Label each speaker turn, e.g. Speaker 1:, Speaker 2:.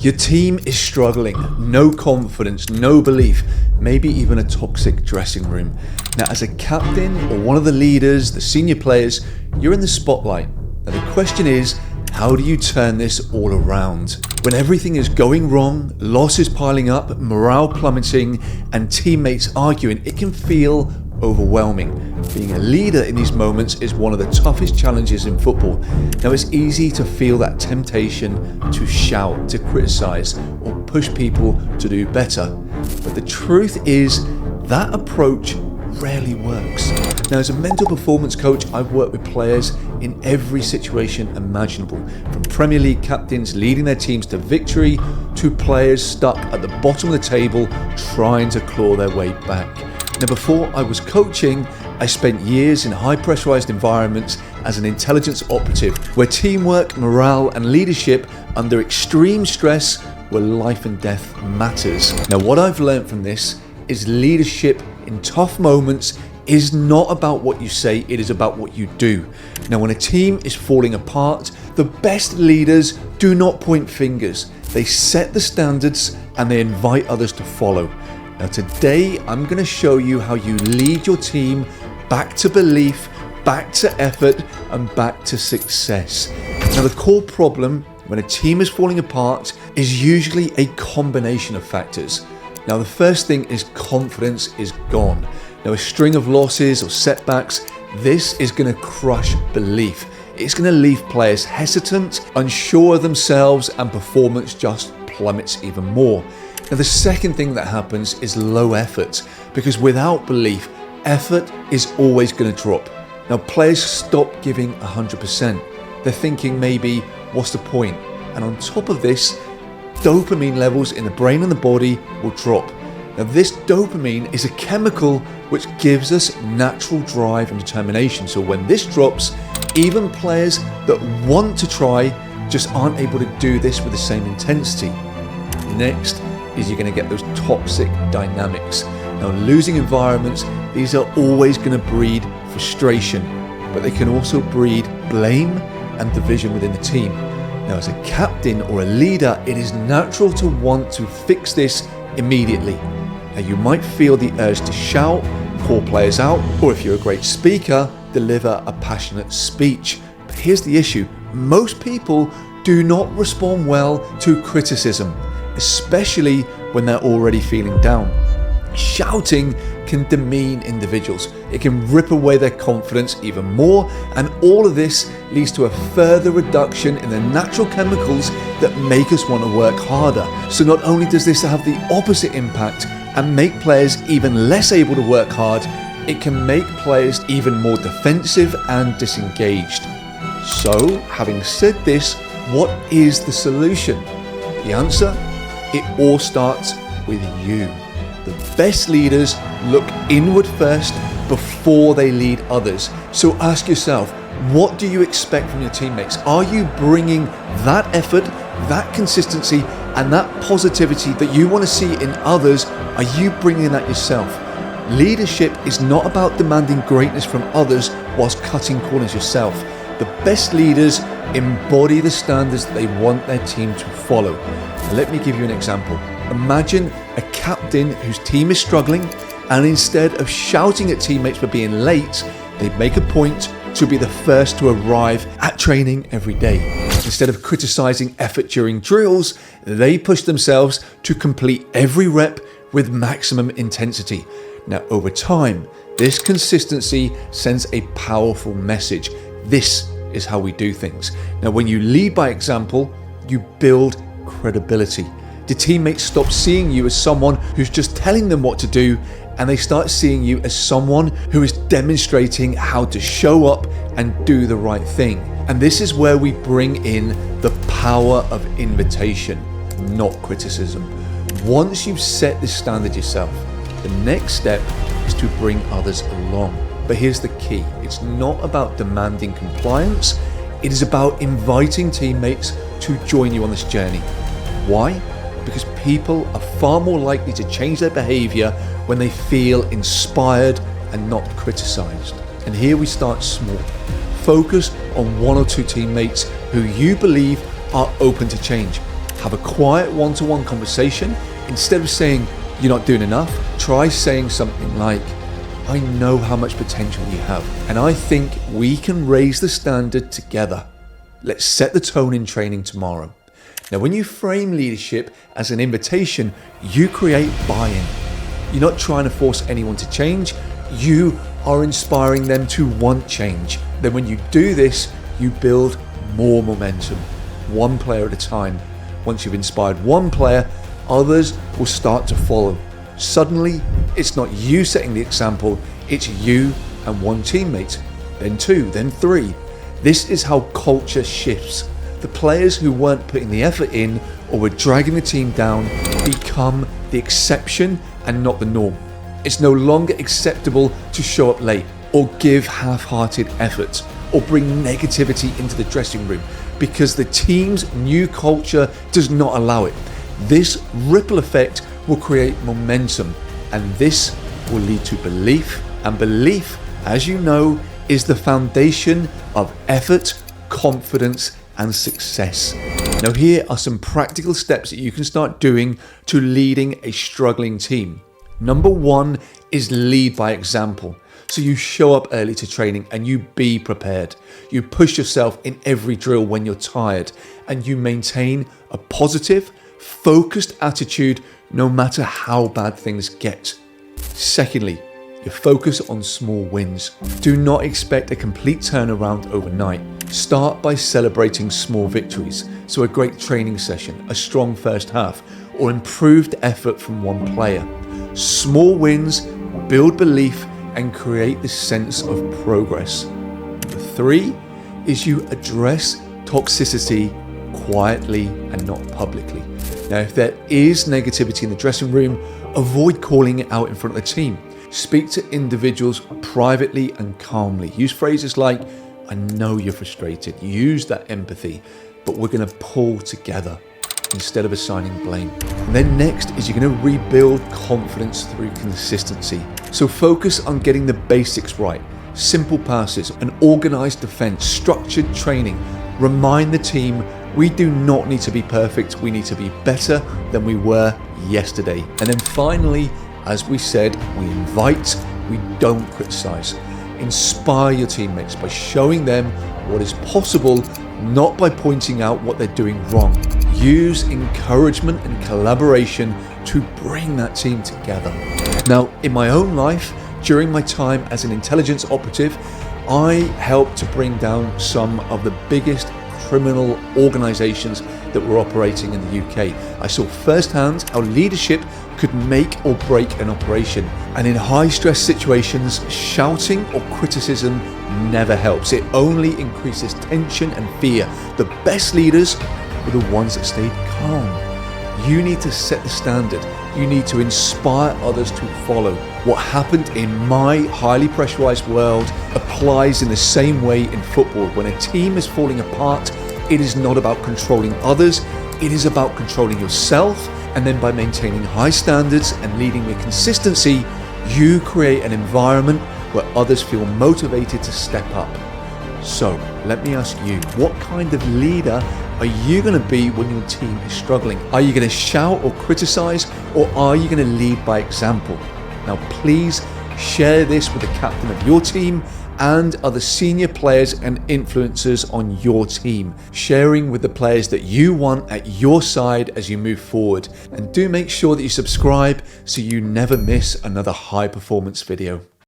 Speaker 1: Your team is struggling, no confidence, no belief, maybe even a toxic dressing room. Now, as a captain or one of the leaders, the senior players, you're in the spotlight. Now, the question is, how do you turn this all around? When everything is going wrong, losses piling up, morale plummeting, and teammates arguing, it can feel overwhelming. Being a leader in these moments is one of the toughest challenges in football. Now, it's easy to feel that temptation to shout, to criticize, or push people to do better. But the truth is, that approach rarely works. Now, as a mental performance coach, I've worked with players in every situation imaginable, from Premier League captains leading their teams to victory, to players stuck at the bottom of the table trying to claw their way back. Now, before I was coaching, I spent years in high pressurized environments as an intelligence operative, where teamwork, morale, and leadership under extreme stress were life and death matters. Now, what I've learned from this is leadership in tough moments is not about what you say, it is about what you do. Now, when a team is falling apart, the best leaders do not point fingers. They set the standards and they invite others to follow. Now, today, I'm going to show you how you lead your team back to belief, back to effort, and back to success. Now, the core problem when a team is falling apart is usually a combination of factors. Now, the first thing is confidence is gone. Now, a string of losses or setbacks, this is going to crush belief. It's going to leave players hesitant, unsure of themselves, and performance just plummets even more. Now, the second thing that happens is low effort, because without belief, effort is always going to drop. Now, players stop giving 100%. They're thinking maybe, what's the point? And on top of this, dopamine levels in the brain and the body will drop. Now, this dopamine is a chemical which gives us natural drive and determination. So when this drops, even players that want to try just aren't able to do this with the same intensity. Next is you're going to get those toxic dynamics. Now, losing environments, these are always going to breed frustration, but they can also breed blame and division within the team. Now, as a captain or a leader, it is natural to want to fix this immediately. Now, you might feel the urge to shout, call players out, or if you're a great speaker, deliver a passionate speech. But here's the issue. Most people do not respond well to criticism, especially when they're already feeling down. Shouting can demean individuals. It can rip away their confidence even more, and all of this leads to a further reduction in the natural chemicals that make us want to work harder. So not only does this have the opposite impact and make players even less able to work hard, it can make players even more defensive and disengaged. So, having said this, what is the solution? The answer? It all starts with you. The best leaders look inward first before they lead others. So ask yourself, what do you expect from your teammates? Are you bringing that effort, that consistency, and that positivity that you want to see in others? Are you bringing that yourself? Leadership is not about demanding greatness from others whilst cutting corners yourself. The best leaders embody the standards that they want their team to follow. Now, let me give you an example. Imagine a captain whose team is struggling, and instead of shouting at teammates for being late, they make a point to be the first to arrive at training every day. Instead of criticizing effort during drills, they push themselves to complete every rep with maximum intensity. Now, over time, this consistency sends a powerful message. This is how we do things. Now, when you lead by example, you build credibility. The teammates stop seeing you as someone who's just telling them what to do, and they start seeing you as someone who is demonstrating how to show up and do the right thing. And this is where we bring in the power of invitation, not criticism. Once you've set this standard yourself, the next step is to bring others along. But here's the key. It's not about demanding compliance. It is about inviting teammates to join you on this journey. Why? Because people are far more likely to change their behavior when they feel inspired and not criticized. And here we start small. Focus on one or two teammates who you believe are open to change. Have a quiet one-to-one conversation. Instead of saying, "You're not doing enough," try saying something like, "I know how much potential you have, and I think we can raise the standard together. Let's set the tone in training tomorrow." Now, when you frame leadership as an invitation, you create buy-in. You're not trying to force anyone to change. You are inspiring them to want change. Then when you do this, you build more momentum, one player at a time. Once you've inspired one player, others will start to follow. Suddenly, it's not you setting the example, it's you and one teammate, then two, then three. This is how culture shifts. The players who weren't putting the effort in or were dragging the team down become the exception and not the norm. It's no longer acceptable to show up late or give half-hearted effort or bring negativity into the dressing room because the team's new culture does not allow it. This ripple effect will create momentum, and this will lead to belief, and belief, as you know, is the foundation of effort, confidence, and success. Now, here are some practical steps that you can start doing to leading a struggling team. Number one is lead by example. So you show up early to training and you be prepared. You push yourself in every drill when you're tired, and you maintain a positive, focused attitude no matter how bad things get. Secondly, you focus on small wins. Do not expect a complete turnaround overnight. Start by celebrating small victories. So a great training session, a strong first half, or improved effort from one player. Small wins build belief and create this sense of progress. Number three is you address toxicity quietly and not publicly. Now, if there is negativity in the dressing room, avoid calling it out in front of the team. Speak to individuals privately and calmly. Use phrases like, "I know you're frustrated." Use that empathy, but we're going to pull together instead of assigning blame. And then next is you're going to rebuild confidence through consistency. So focus on getting the basics right. Simple passes, an organized defense, structured training. Remind the team we do not need to be perfect. We need to be better than we were yesterday. And then finally, as we said, we invite, we don't criticize. Inspire your teammates by showing them what is possible, not by pointing out what they're doing wrong. Use encouragement and collaboration to bring that team together. Now, in my own life, during my time as an intelligence operative, I helped to bring down some of the biggest criminal organizations that were operating in the UK. I saw firsthand how leadership could make or break an operation. And in high stress situations, shouting or criticism never helps. It only increases tension and fear. The best leaders were the ones that stayed calm. You need to set the standard. You need to inspire others to follow. What happened in my highly pressurized world applies in the same way in football. When a team is falling apart, it is not about controlling others. It is about controlling yourself. And then by maintaining high standards and leading with consistency, you create an environment where others feel motivated to step up. So let me ask you, what kind of leader are you going to be when your team is struggling? Are you going to shout or criticize, or are you going to lead by example? Now, please share this with the captain of your team and other senior players and influencers on your team, sharing with the players that you want at your side as you move forward. And do make sure that you subscribe so you never miss another high performance video.